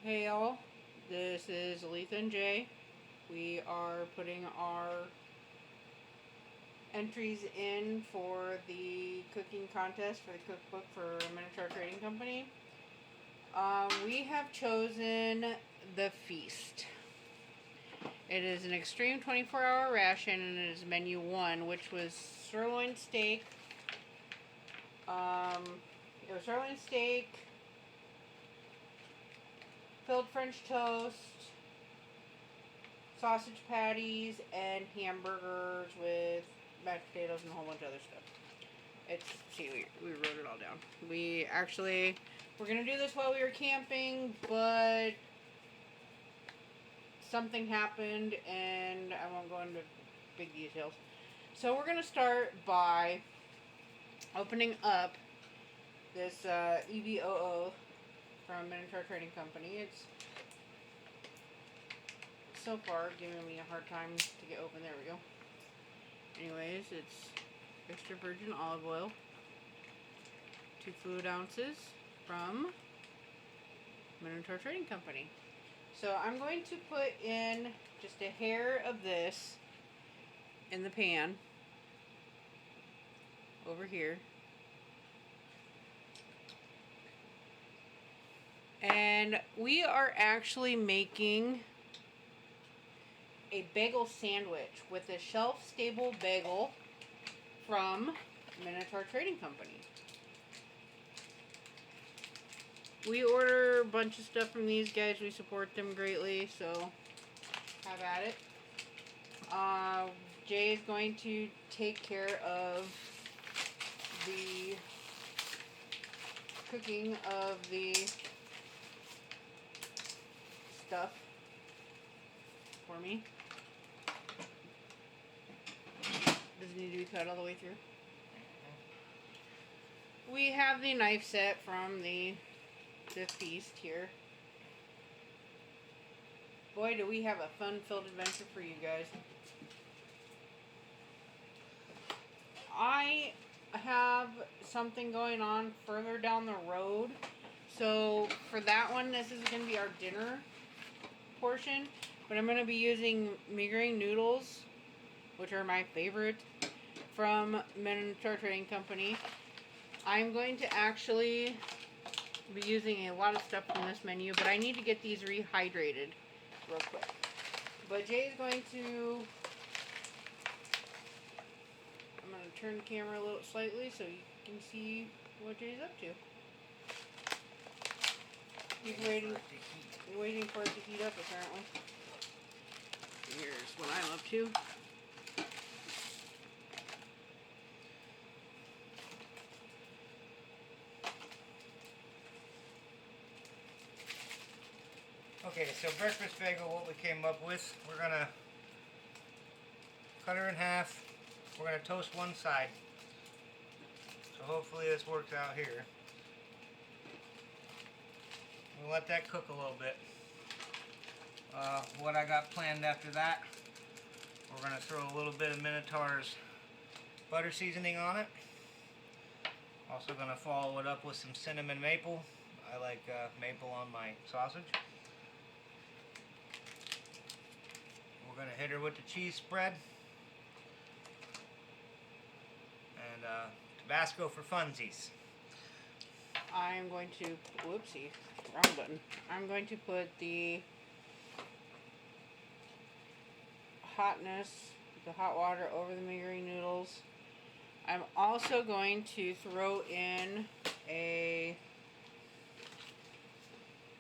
Hey y'all, this is Letha and Jay. We are putting our entries in for the cooking contest for the cookbook for Minotaur Trading Company. We have chosen the Feast. It is an extreme 24-hour ration and it is menu 1, which was sirloin steak. It was sirloin steak, filled French toast, sausage patties, and hamburgers with mashed potatoes and a whole bunch of other stuff. We wrote it all down. We're going to do this while we were camping, but something happened, and I won't go into big details. So we're going to start by opening up this EVOO from Minotaur Trading Company. It's so far giving me a hard time to get open. There we go. Anyways, it's extra virgin olive oil, 2 fluid ounces from Minotaur Trading Company. So I'm going to put in just a hair of this in the pan over here. And we are actually making a bagel sandwich with a shelf-stable bagel from Minotaur Trading Company. We order a bunch of stuff from these guys. We support them greatly, so have at it. Jay is going to take care of the cooking of the stuff for me. Does it need to be cut all the way through? We have the knife set from the Feast here. Boy, do we have a fun-filled adventure for you guys. I have something going on further down the road. So for that one, this is going to be our dinner portion. But I'm going to be using migraine noodles, which are my favorite, from Minotaur Trading Company. I'm going to actually be using a lot of stuff from this menu, but I need to get these rehydrated real quick. But Jay's going to... I'm going to turn the camera a little slightly so you can see what Jay's up to. He's waiting for it to heat up, apparently. Here's what I'm up to. Okay, so breakfast bagel, what we came up with, we're going to cut her in half. We're going to toast one side. So hopefully this works out here. We'll let that cook a little bit. What I got planned after that, we're going to throw a little bit of Minotaur's butter seasoning on it. Also going to follow it up with some cinnamon maple. I like maple on my sausage. We're going to hit her with the cheese spread. And Tabasco for funsies. I'm going to... Whoopsie. Wrong button. I'm going to put the hot water over the migraine noodles. I'm also going to throw in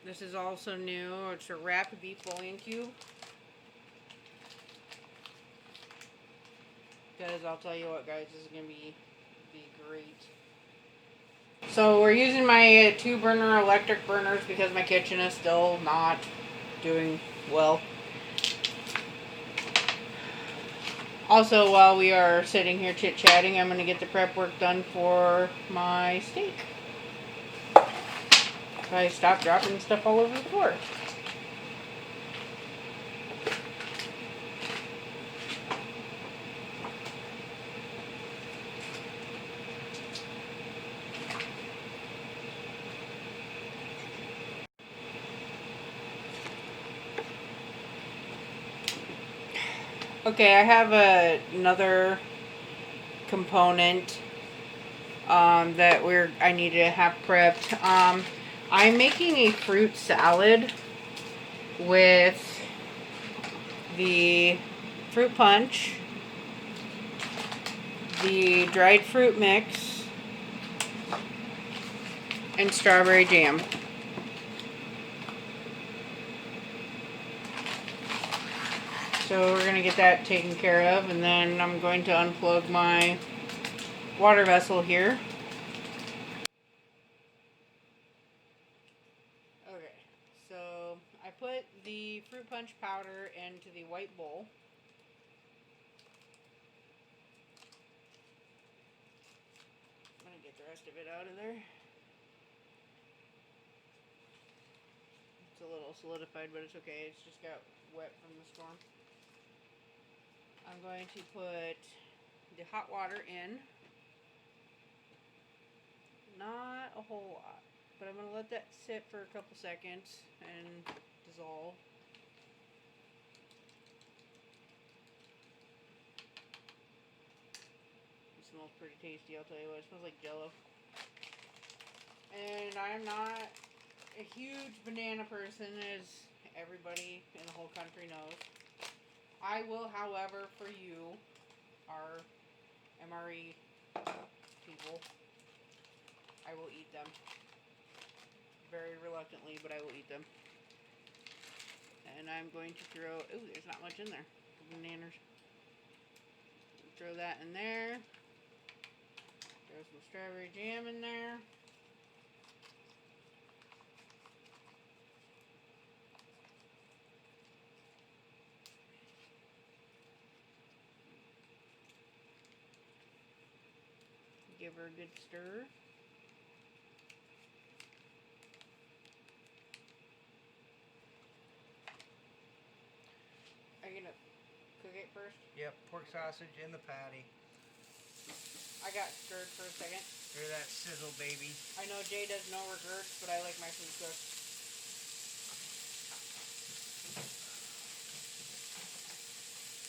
this is also new, it's a wrapped beef bouillon cube. Because I'll tell you what, guys, this is going to be great. So we're using my 2-burner electric burners because my kitchen is still not doing well. Also, while we are sitting here chit-chatting, I'm going to get the prep work done for my steak. So I stopped dropping stuff all over the floor. Okay, I have another component that I need to have prepped. I'm making a fruit salad with the fruit punch, the dried fruit mix, and strawberry jam. So we're gonna get that taken care of, and then I'm going to unplug my water vessel here. Okay, so I put the fruit punch powder into the white bowl. I'm gonna get the rest of it out of there. It's a little solidified, but it's okay. It's just got wet from the storm. I'm going to put the hot water in. Not a whole lot, but I'm going to let that sit for a couple seconds and dissolve. It smells pretty tasty, I'll tell you what. It smells like Jell-O. And I'm not a huge banana person, as everybody in the whole country knows. I will, however, for you, our MRE people, I will eat them. Very reluctantly, but I will eat them. And I'm going to throw, ooh, there's not much in there. Bananas. Throw that in there. Throw some strawberry jam in there. Give her a good stir. Are you gonna cook it first? Yep, pork sausage in the patty. I got stirred for a second. Hear that sizzle, baby. I know Jay does no regrets, but I like my food cooked.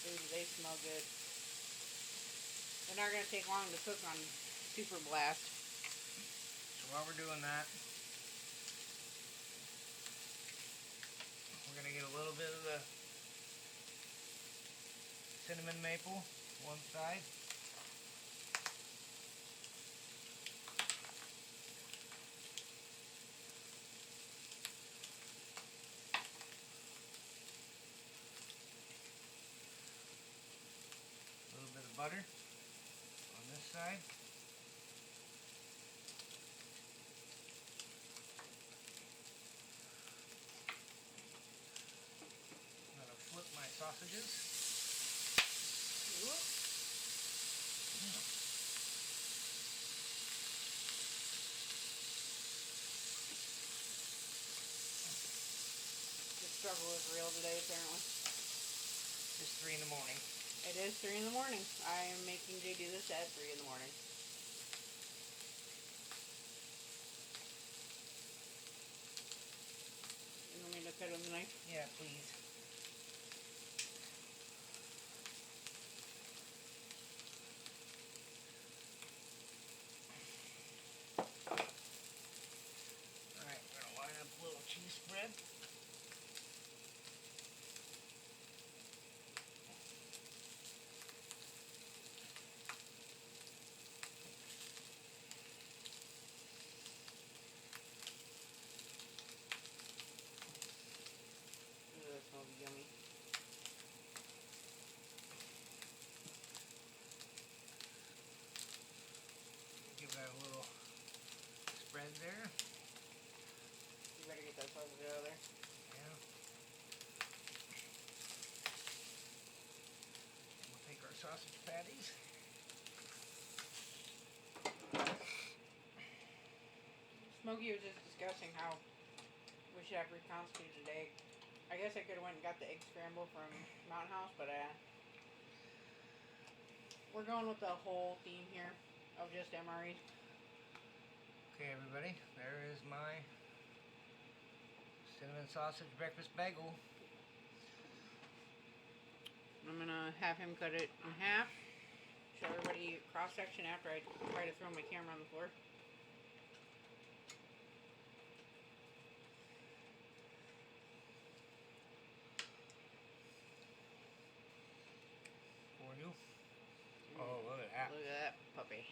Ooh, they smell good. They're not gonna take long to cook on super blast. So while we're doing that, we're gonna get a little bit of the cinnamon maple one side. A little bit of butter on this side. I'm gonna flip my sausages. Whoop. The struggle is real today, apparently. It's 3 in the morning. It is 3 in the morning. I am making Jay do this at 3 in the morning. You want me to cut it with a knife? Yeah, please. Alright, we're gonna line up a little cheese spread. Ooh, that smells yummy. Give that a little spread there. You better get that sausage out of there. Yeah. We'll take our sausage patties. Smokey was just discussing how we should have reconstituted egg. I guess I could have went and got the egg scramble from Mountain House, but we're going with the whole theme here of just MREs. Okay, everybody, there is my cinnamon sausage breakfast bagel. I'm gonna have him cut it in half. Show everybody cross section after I try to throw my camera on the floor. For you. Oh, look at that. Look at that puppy.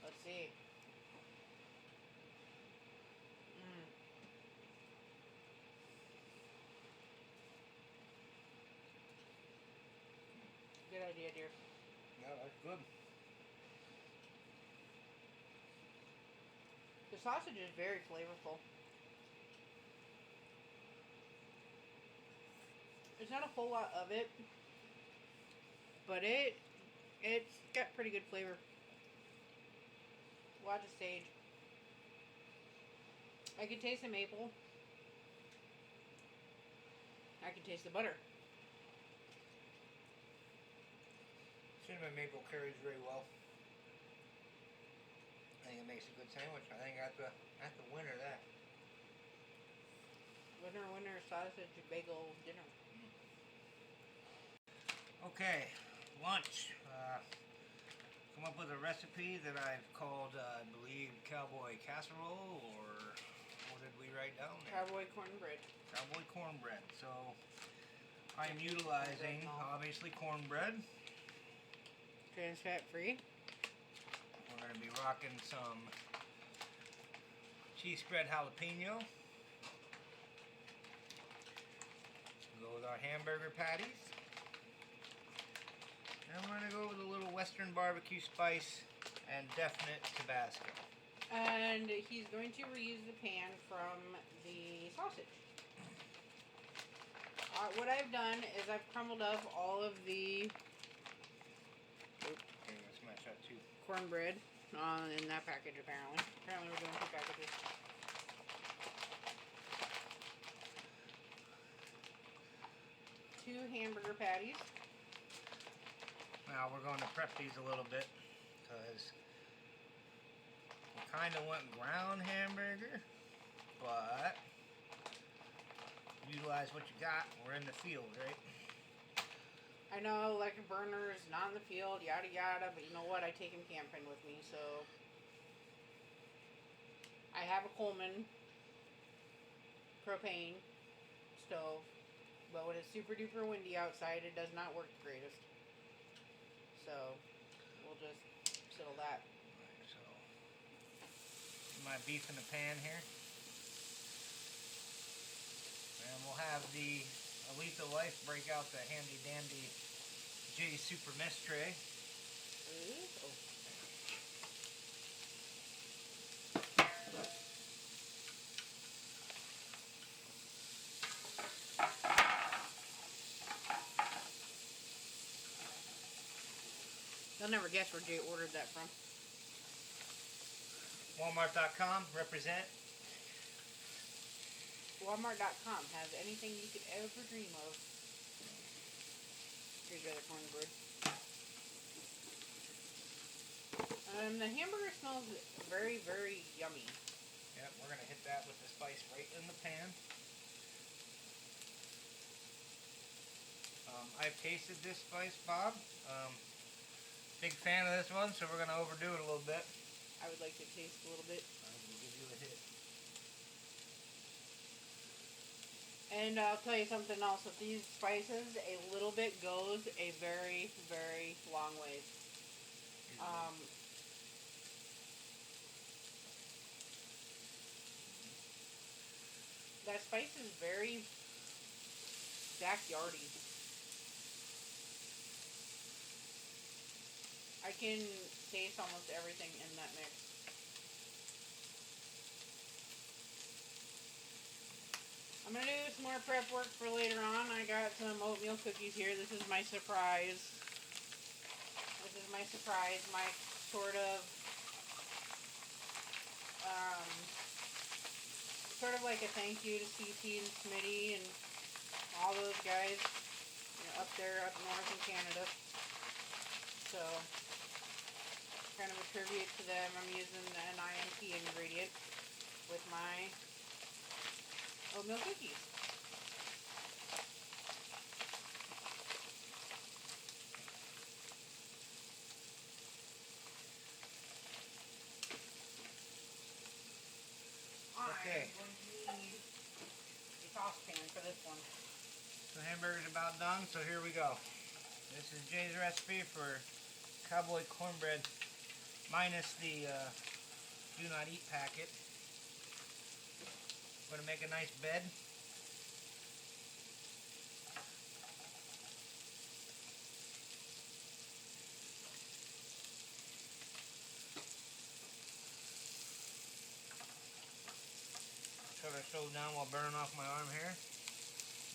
Let's see. Good idea, dear. Yeah, that's good. The sausage is very flavorful. There's not a whole lot of it, but it's got pretty good flavor. Watch the stage. I can taste the maple. I can taste the butter. Cinnamon maple carries very well. I think it makes a good sandwich. I think at the winner that. Winner, sausage, bagel, dinner. Okay, lunch. Come up with a recipe that I've called, I believe, cowboy casserole, or what did we write down there? Cowboy cornbread. Cowboy cornbread. So I'm utilizing, obviously, cornbread. Trans fat free. We're going to be rocking some cheese spread jalapeno. Go with our hamburger patties. And I'm going to go with a little Western barbecue spice and definite Tabasco. And he's going to reuse the pan from the sausage. What I've done is I've crumbled up all of the Okay, let's smash that too. cornbread in that package apparently. Apparently we're doing 2 packages. Two hamburger patties. Now we're going to prep these a little bit because we kind of want ground hamburger, but utilize what you got. We're in the field, right? I know electric burners, not in the field, yada yada, but you know what? I take him camping with me, so I have a Coleman propane stove, but when it's super duper windy outside, it does not work the greatest. So we'll just settle that. Alright, so my beef in the pan here, and we'll have the Aletha Life break out the handy dandy J Super Mess tray. Ooh. You'll never guess where Jay ordered that from. Walmart.com, represent. Walmart.com has anything you could ever dream of. Here's your other cornbread. The hamburger smells very, very yummy. Yep, we're going to hit that with the spice right in the pan. I've tasted this spice, Bob. Big fan of this one, so we're going to overdo it a little bit. I would like to taste a little bit. I will give you a hit. And I'll tell you something else. With these spices, a little bit goes a very, very long ways. That spice is very backyardy. I can taste almost everything in that mix. I'm going to do some more prep work for later on. I got some oatmeal cookies here. This is my surprise. My sort of like a thank you to CT and Smitty and all those guys, up there up north in Canada. So, kind of a tribute to them. I'm using an IMP ingredient with my oatmeal cookies. Okay. I'm going to need a saucepan for this one. So the hamburger's about done, so here we go. This is Jay's recipe for cowboy cornbread minus the do not eat packet. I'm going to make a nice bed. Shut our stove down while burning off my arm here.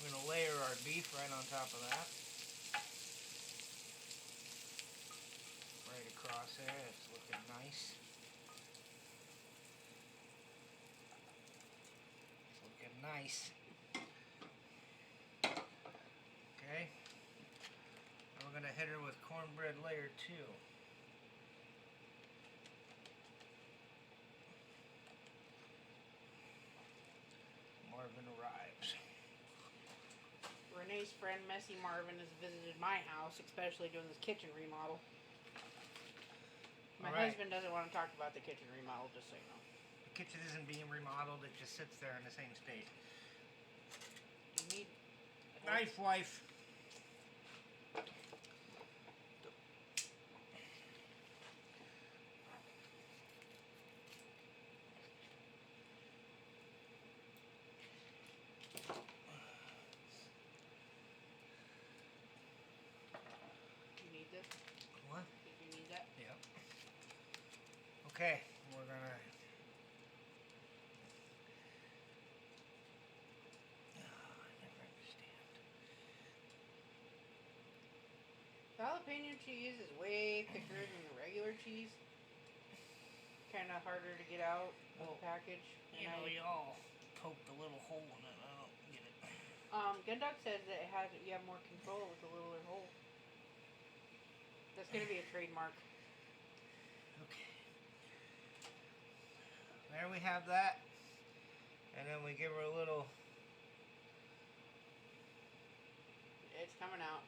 We're going to layer our beef right on top of that. Right across there, it's looking nice. It's looking nice. Okay. And we're going to hit her with cornbread layer 2. Marvin arrives. Renee's friend Messy Marvin has visited my house, especially doing this kitchen remodel. My husband doesn't want to talk about the kitchen remodel, just so you know. The kitchen isn't being remodeled, it just sits there in the same state. You need Knife wife. You need this? What? Did you need that? Yep. Okay, we're gonna. I never understand. The jalapeno cheese is way thicker than the regular cheese. Kind of harder to get out of the package. You know, you all poked a little hole in it. I don't get it. Gundog says that you have more control with the littler hole. That's gonna be a trademark. Okay. There we have that. And then we give her a little. It's coming out.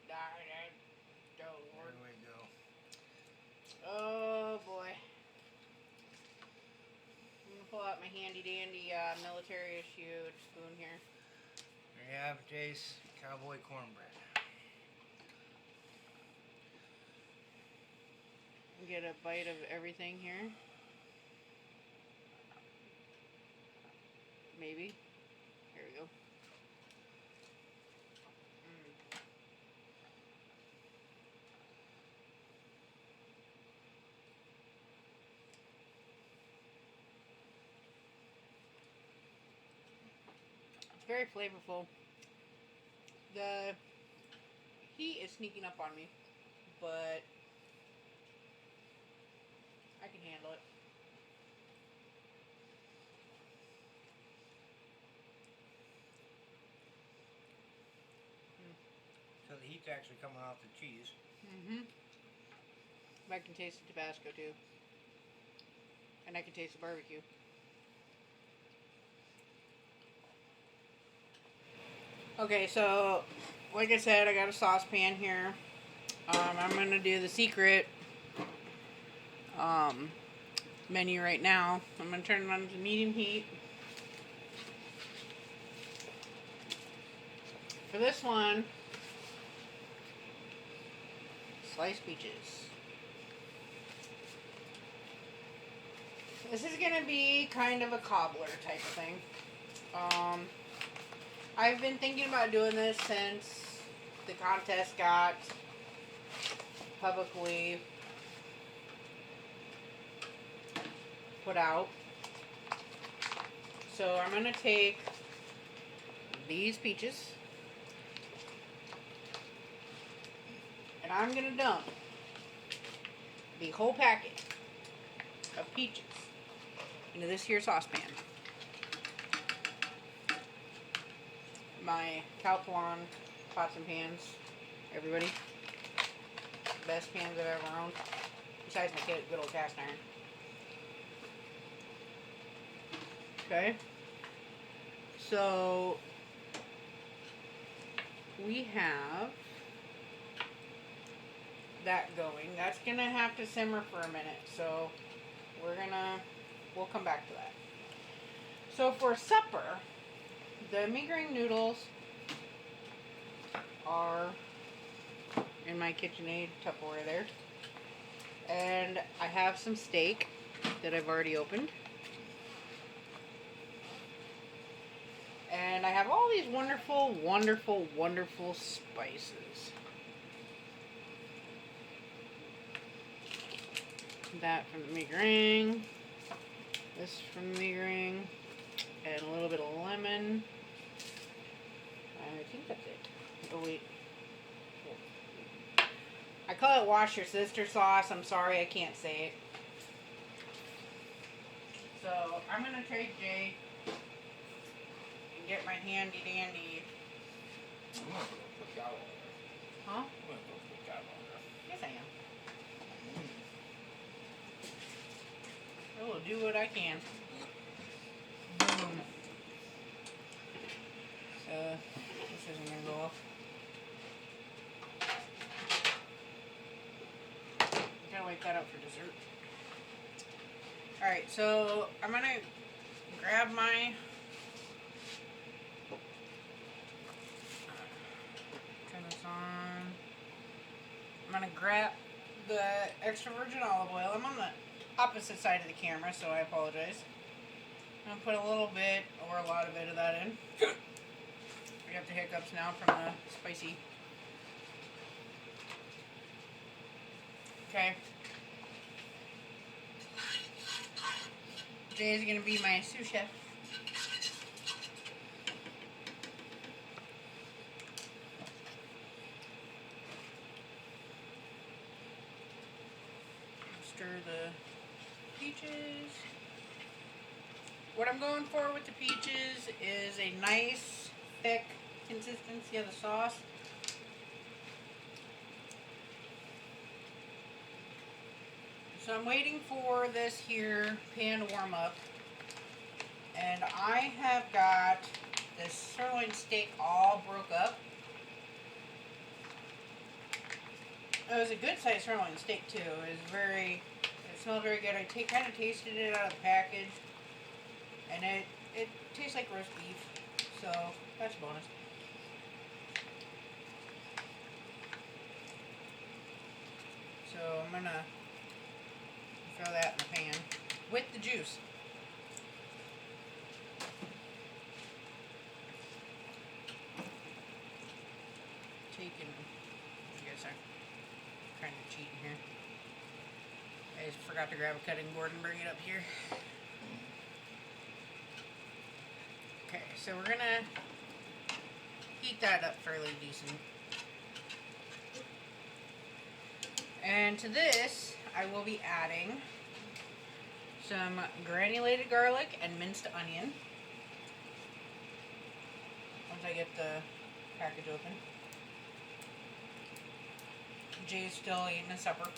Oh, Lord. There we go. Oh, boy. I'm gonna pull out my handy dandy military issue spoon here. There you have Jay's cowboy cornbread. Get a bite of everything here. Maybe. Here we go. It's very flavorful. The heat is sneaking up on me, but I can handle it. So the heat's actually coming off the cheese. I can taste the Tabasco too. And I can taste the barbecue. Okay, so like I said, I got a saucepan here. I'm gonna do the secret menu right now. I'm gonna turn it on to medium heat. For this one, sliced peaches. This is gonna be kind of a cobbler type of thing. I've been thinking about doing this since the contest got publicly put out. So I'm gonna take these peaches and I'm gonna dump the whole packet of peaches into this here saucepan. My Calphalon pots and pans, everybody. Best pans I've ever owned, besides my good old cast iron. Okay, so we have that going. That's gonna have to simmer for a minute, so we'll come back to that. So for supper, the migraine noodles are in my KitchenAid Tupperware there. And I have some steak that I've already opened. And I have all these wonderful, wonderful, wonderful spices. That from the migraine. This from the migraine. And a little bit of lemon. I think that's it. Oh wait. I call it wash your sister sauce. I'm sorry I can't say it. So I'm gonna trade Jay and get my handy dandy. I'm gonna put cow on there. Huh? I'm gonna put cow on there. Yes I am. I will do what I can. Boom. This isn't gonna go off. Gotta wake that up for dessert. Alright, so I'm gonna grab my turn this on. I'm gonna grab the extra virgin olive oil. I'm on the opposite side of the camera, so I apologize. I'm gonna put a little bit or a lot of it of that in. I got the hiccups now from the spicy. Okay. Jay's gonna be my sous chef. Stir the peaches. What I'm going for with the peaches is a nice, thick consistency of the sauce. So I'm waiting for this here pan to warm up. And I have got this sirloin steak all broke up. It was a good sized sirloin steak too. It smelled very good. I kind of tasted it out of the package. And it tastes like roast beef. So that's a bonus. So I'm gonna throw that in the pan with the juice. I guess I'm kind of cheating here. I just forgot to grab a cutting board and bring it up here. Okay, so we're gonna heat that up fairly decent. And to this, I will be adding some granulated garlic and minced onion. Once I get the package open. Jay's still eating his supper.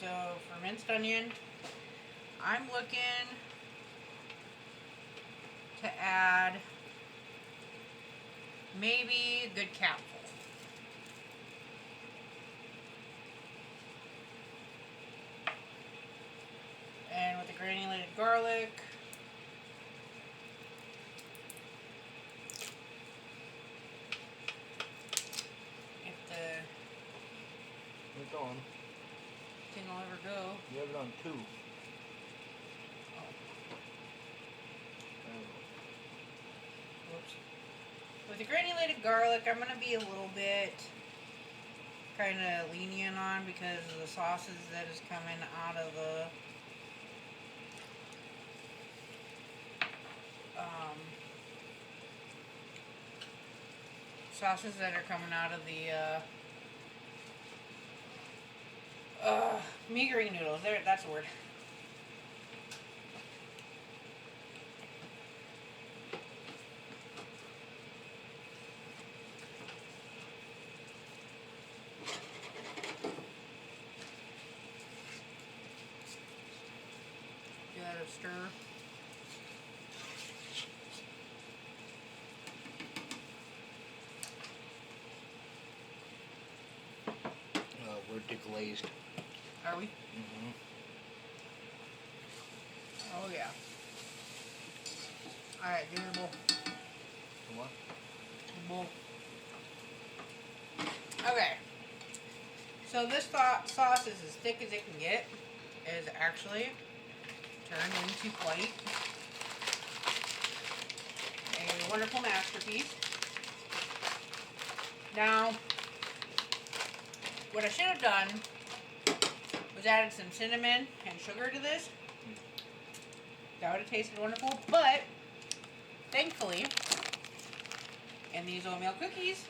So for minced onion, I'm looking to add maybe a good capful. And with the granulated garlic, if the It's on. thing will ever go. You have it on 2. Whoops. With the granulated garlic, I'm going to be a little bit kind of lenient on because of the sauces that is coming out of the sauces that are coming out of the migraine noodles. There, that's the word. Give that a stir. We're deglazed. Are we? Mm-hmm. Oh yeah. Alright, give me the bowl. What? The bowl. Okay. So this sauce is as thick as it can get. It is actually turned into quite a wonderful masterpiece. Now, what I should have done was added some cinnamon and sugar to this. That would have tasted wonderful, but thankfully, in these oatmeal cookies,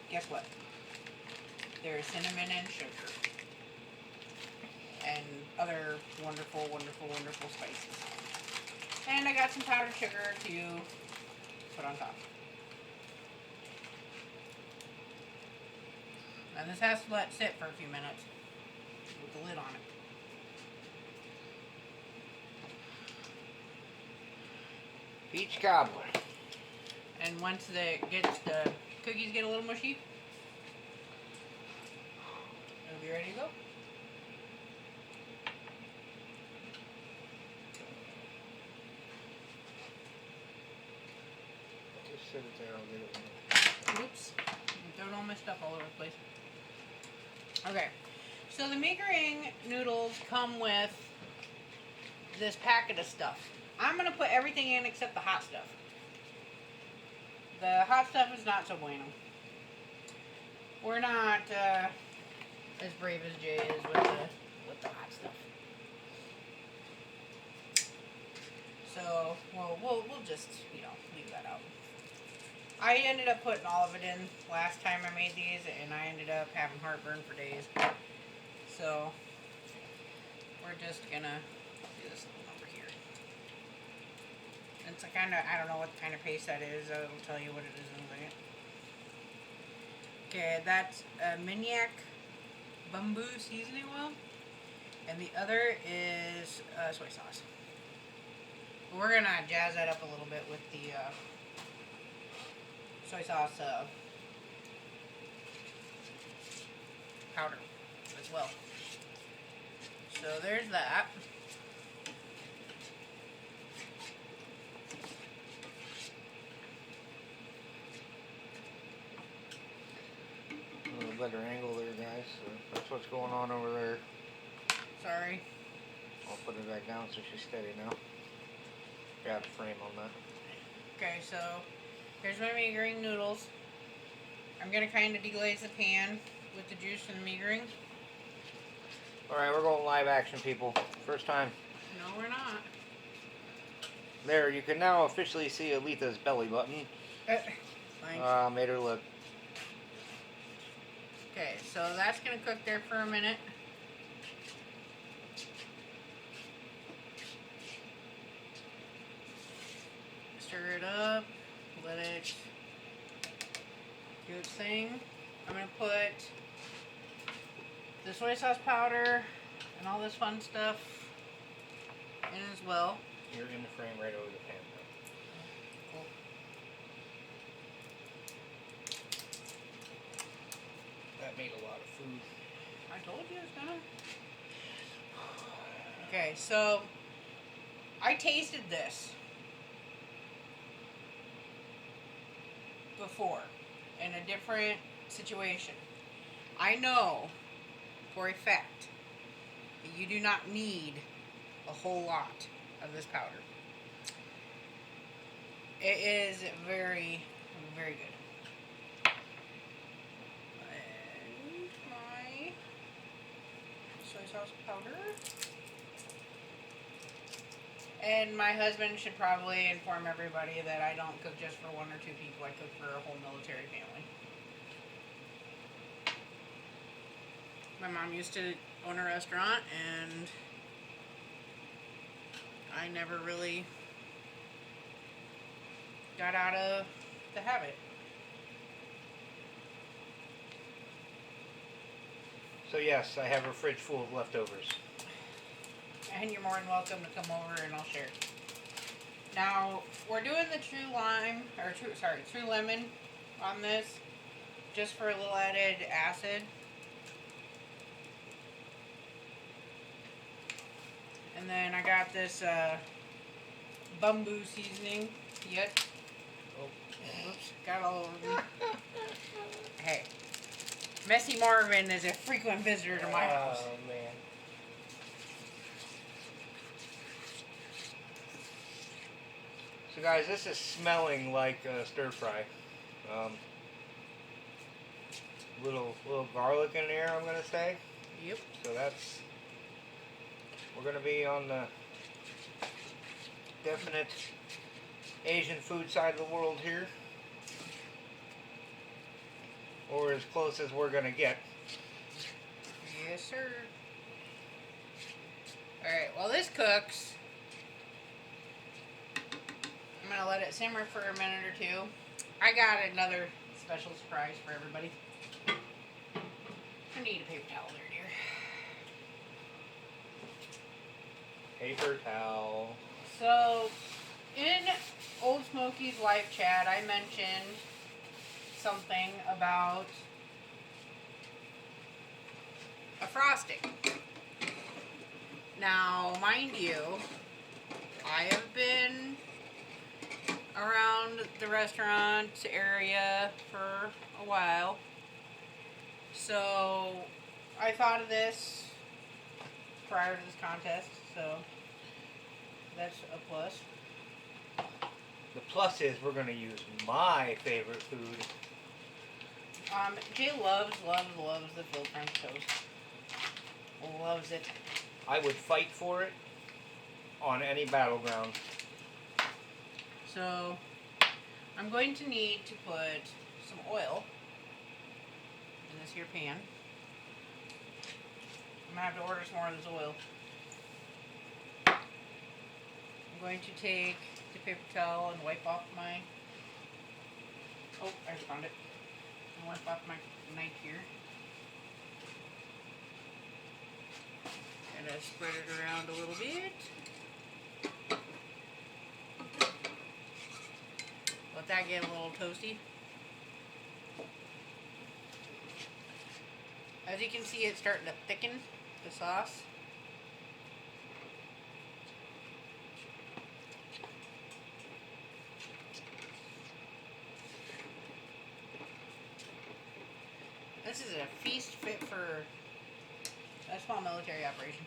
guess what? There's cinnamon and sugar. And other wonderful, wonderful, wonderful spices. And I got some powdered sugar to put on top. And this has to let sit for a few minutes with the lid on it. Peach cobbler. And once the cookies get a little mushy, it'll be ready to go. Just sit it there, I'll get it. Oops. I'm throwing all my stuff all over the place. Okay. So the Migring noodles come with this packet of stuff. I'm going to put everything in except the hot stuff. The hot stuff is not so bueno. We're not as brave as Jay is with the hot stuff. So, we'll just, leave that out. I ended up putting all of it in last time I made these, and I ended up having heartburn for days. So, we're just gonna do this little number here. It's a I don't know what kind of paste that is. I'll tell you what it is in a second. Okay, that's Minyak Bamboo seasoning oil, and the other is soy sauce. We're gonna jazz that up a little bit with the soy sauce powder as well. So there's that. A little better angle there, guys. So that's what's going on over there. Sorry. I'll put it back down so she's steady now. Got a frame on that. Okay, so here's my Migring noodles. I'm gonna kind of deglaze the pan with the juice from the Migring. Alright, we're going live action, people. First time. No, we're not. There, you can now officially see Aletha's belly button. Thanks. Made her look. Okay, so that's gonna cook there for a minute. Stir it up, let it do its thing. I'm gonna put the soy sauce powder and all this fun stuff in as well. You're in the frame right over the pan. Cool. That made a lot of food. I told you it's gonna. Okay, so I tasted this before in a different situation. I know for a fact that you do not need a whole lot of this powder. It is very, very good. And my soy sauce powder. And my husband should probably inform everybody that I don't cook just for one or two people. I cook for a whole military family. My mom used to own a restaurant, and I never really got out of the habit. So yes, I have a fridge full of leftovers. And you're more than welcome to come over and I'll share. Now, we're doing the true lemon on this, just for a little added acid. And then I got this bamboo seasoning. Yep. Oh. Oops, got all over me. Hey, Messy Marvin is a frequent visitor to my house. Oh, man. So guys, this is smelling like stir fry. Little garlic in there, I'm gonna say. Yep. So we're gonna be on the definite Asian food side of the world here, or as close as we're gonna get. Yes, sir. Alright, while this cooks, I'm going to let it simmer for a minute or two. I got another special surprise for everybody. I need a paper towel there, dear. Paper towel. So, in Old Smokey's live chat, I mentioned something about a frosting. Now, mind you, I have been around the restaurant area for a while, so I thought of this prior to this contest, so that's a plus. The plus is we're gonna use my favorite food. Jay loves the filled French toast. Loves it. I would fight for it on any battleground. So, I'm going to need to put some oil in this here pan. I'm going to have to order some more of this oil. I'm going to take the paper towel and wipe off my... Oh, I just found it. And wipe off my knife here. And I spread it around a little bit. Let that get a little toasty. As you can see, it's starting to thicken the sauce. This is a feast fit for a small military operation.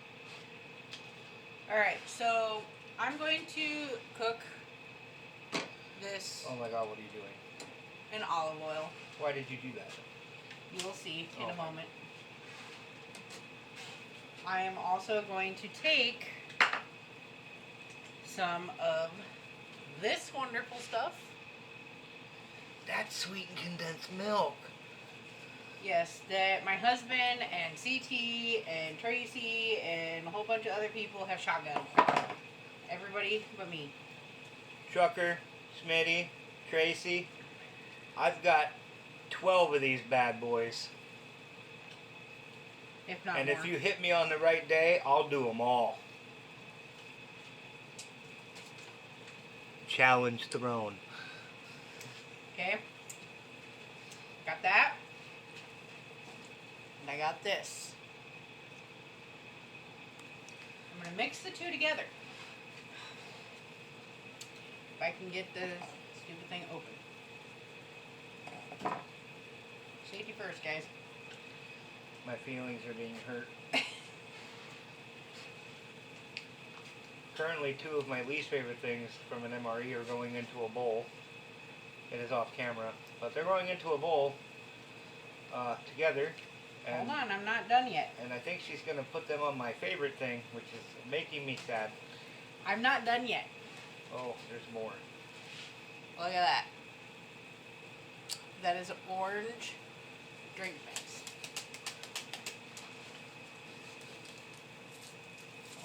Alright, so I'm going to cook this Oh my god, what are you doing? in olive oil. Why did you do that? You will see in Oh. a moment. I am also going to take some of this wonderful stuff. That's sweetened condensed milk. Yes, that my husband and CT and Tracy and a whole bunch of other people have shotgun. Everybody but me. Trucker, Smitty, Tracy. I've got 12 of these bad boys. If not And more. if you hit me on the right day, I'll do them all. Challenge thrown. Okay. Got that. And I got this. I'm going to mix the two together. If I can get the stupid thing open. Safety first, guys. My feelings are being hurt. Currently, two of my least favorite things from an MRE are going into a bowl. It is off camera, but they're going into a bowl together. And, Hold on, I'm not done yet. and I think she's going to put them on my favorite thing, which is making me sad. I'm not done yet. Oh, there's more. Look at that. That is orange drink mix.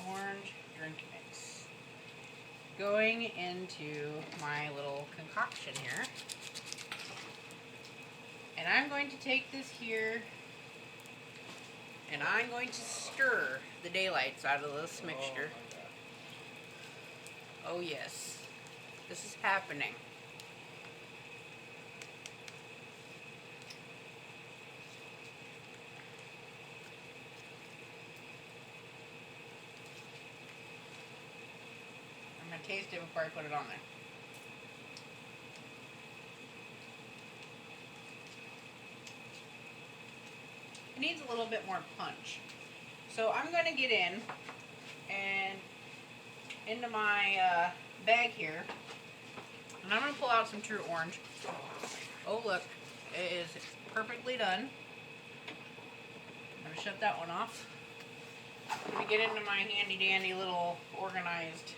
Orange drink mix. Going into my little concoction here. And I'm going to take this here and I'm going to stir the daylights out of this mixture. Oh yes, this is happening. and taste it before I put it on there. It needs a little bit more punch. So I'm going to get in and into my bag here. And I'm going to pull out some True Orange. Oh look, it is perfectly done. I'm going to shut that one off. I'm going to get into my handy dandy little organized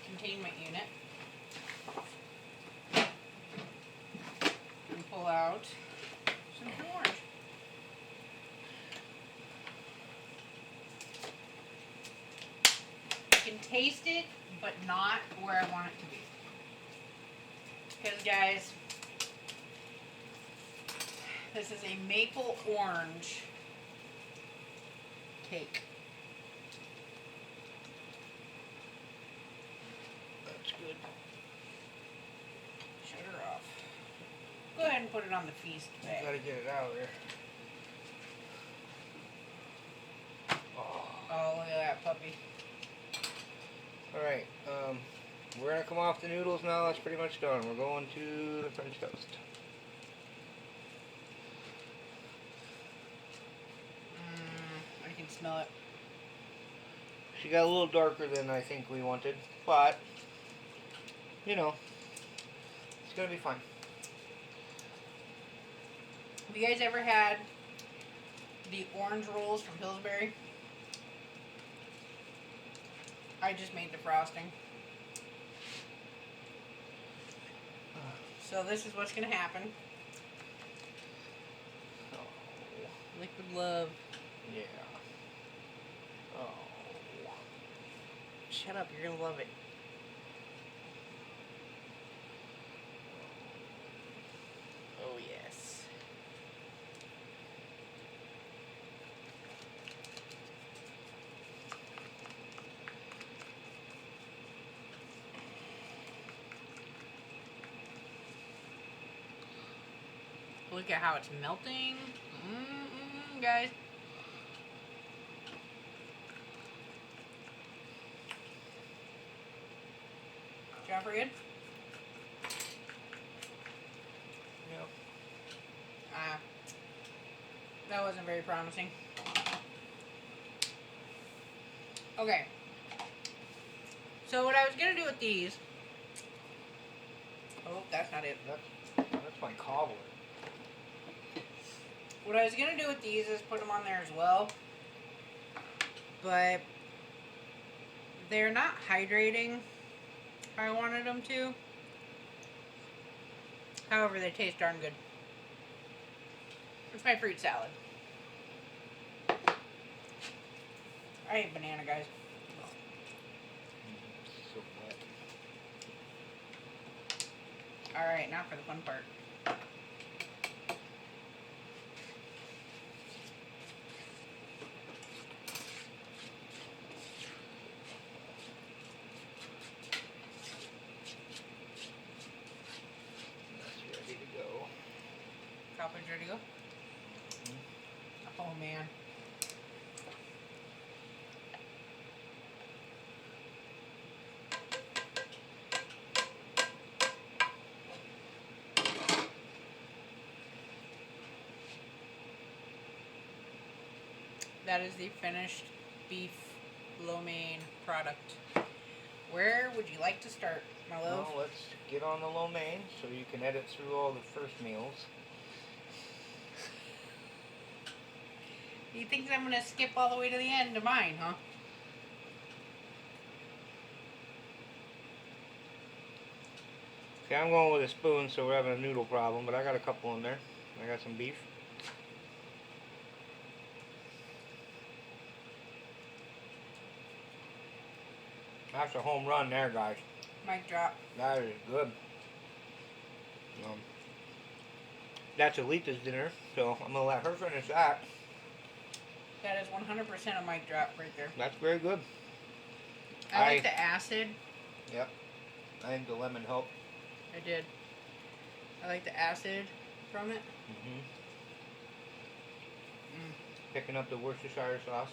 containment unit. And pull out some True Orange. I can taste it, but not where I want it to be. Because guys, this is a maple orange cake. That's good. Shut her off. Go ahead and put it on the feast bag. Gotta get it out of there. Oh, look at that puppy. Alright, we're gonna come off the noodles now. That's pretty much done. We're going to the French toast. I can smell it. She got a little darker than I think we wanted, but, you know, it's gonna be fine. Have you guys ever had the orange rolls from Pillsbury? I just made the frosting. So this is what's going to happen. Oh, Liquid love. yeah. Oh. Shut up, you're going to love it. Oh yes. Look at how it's melting. Guys. Job good? Yep. That wasn't very promising. Okay. So what I was going to do with these... Oh, that's not it. That's my cobbler. What I was going to do with these is put them on there as well. But they're not hydrating how I wanted them to. However, they taste darn good. It's my fruit salad. I ate banana, guys. So wet. Alright, now for the fun part. That's ready to go. Sausage ready to go? Oh man. That is the finished beef lo mein product. Where would you like to start, my love? Well, let's get on the lo mein so you can edit through all the first meals. You think I'm gonna skip all the way to the end of mine, huh? Okay, I'm going with a spoon, so we're having a noodle problem, but I got a couple in there. I got some beef. That's a home run there, guys. Mic drop. That is good. That's Alita's dinner, so I'm going to let her finish that. That is 100% a mic drop right there. That's very good. I like the acid. Yep. I think the lemon helped. I did. I like the acid from it. Picking up the Worcestershire sauce.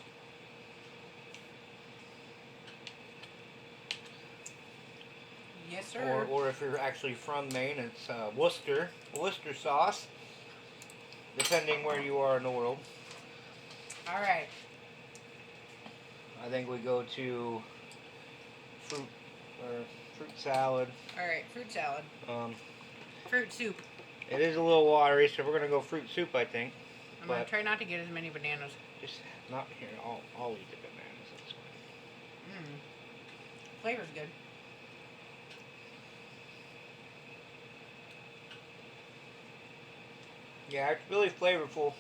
Yes, sir. Or if you're actually from Maine, it's Worcester sauce, depending where you are in the world. All right. I think we go to fruit salad. All right, fruit salad. Fruit soup. It is a little watery, so we're gonna go fruit soup, I think. I'm gonna try not to get as many bananas. Just not here. I'll eat the bananas. That's fine. Flavor's good. Yeah, it's really flavorful.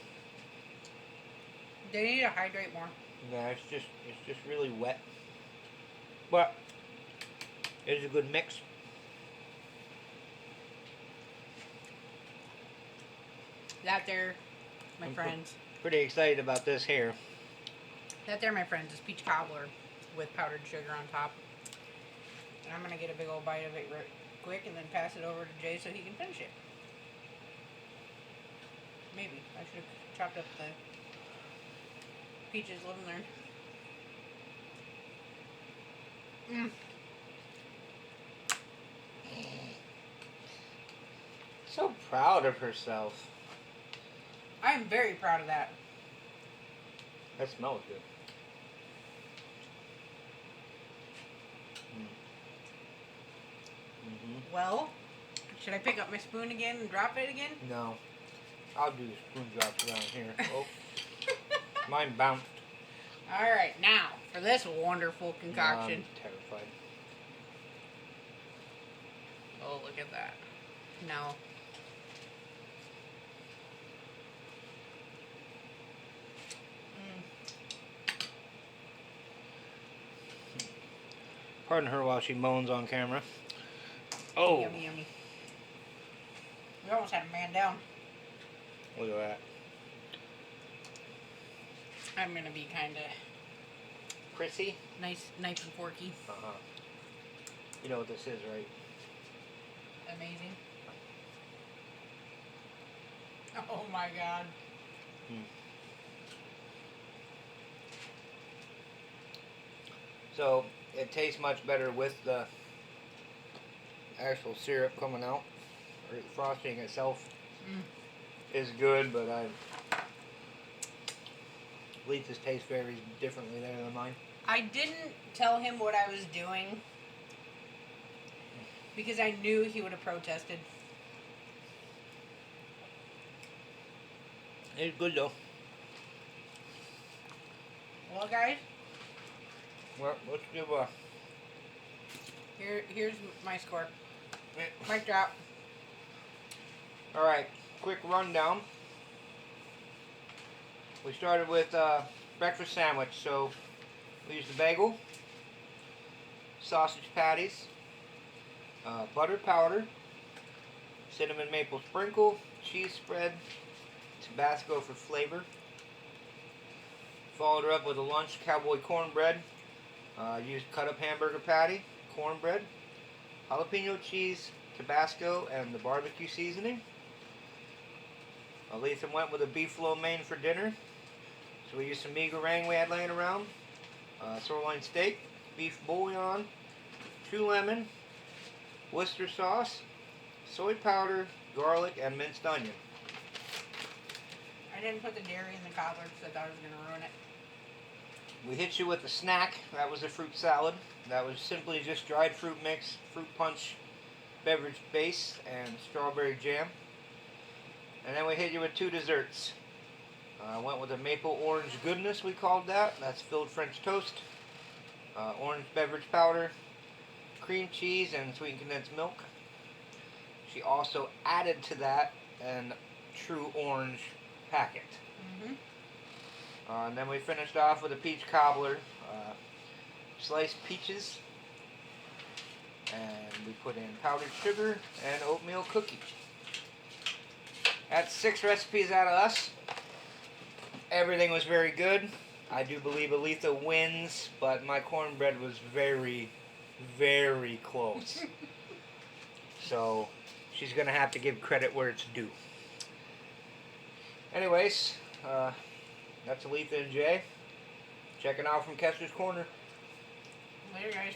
They need to hydrate more. Yeah, it's just really wet. But it's a good mix. That there, my friends. Pretty excited about this here. That there, my friends, is peach cobbler with powdered sugar on top. And I'm gonna get a big old bite of it right quick and then pass it over to Jay so he can finish it. Maybe. I should have chopped up the peaches living there. So proud of herself. I am very proud of that. That smells good. Well, should I pick up my spoon again and drop it again? No. I'll do the spoon drops around here. Oh. Mine bounced. Alright, now, for this wonderful concoction. I'm terrified. Oh, look at that. No. Pardon her while she moans on camera. Oh. Yummy, yummy. We almost had a man down. Look at that. I'm gonna be kinda Chrissy? nice and forky. Uh-huh. You know what this is, right? Amazing. Oh my god. So, it tastes much better with the actual syrup coming out. Or the frosting itself is good, but Letha's taste varies differently there than mine. I didn't tell him what I was doing because I knew he would have protested. It's good though. Well, guys, Well, let's give here's my score. Mic drop. Alright, quick rundown. We started with breakfast sandwich, so we used the bagel, sausage patties, butter powder, cinnamon maple sprinkle, cheese spread, Tabasco for flavor. Followed her up with a lunch cowboy cornbread. Used cut up hamburger patty, cornbread, jalapeno cheese, Tabasco, and the barbecue seasoning. Letha went with a beef lo mein for dinner. So we used some meat meringue we had laying around. Sirloin steak, beef bouillon, true lemon, Worcester sauce, soy powder, garlic, and minced onion. I didn't put the dairy in the cobbler because I thought it was going to ruin it. We hit you with a snack. That was a fruit salad. That was simply just dried fruit mix, fruit punch, beverage base, and strawberry jam. And then we hit you with two desserts. Went with a maple orange goodness, we called that. That's filled French toast, orange beverage powder, cream cheese, and sweetened condensed milk. She also added to that an true orange packet. And then we finished off with a peach cobbler, sliced peaches, and we put in powdered sugar and oatmeal cookies. That's 6 recipes out of us. Everything was very good. I do believe Letha wins, but my cornbread was very, very close. So she's going to have to give credit where it's due. Anyways, that's Letha and Jay. Checking out from Kester's Corner. Later, guys.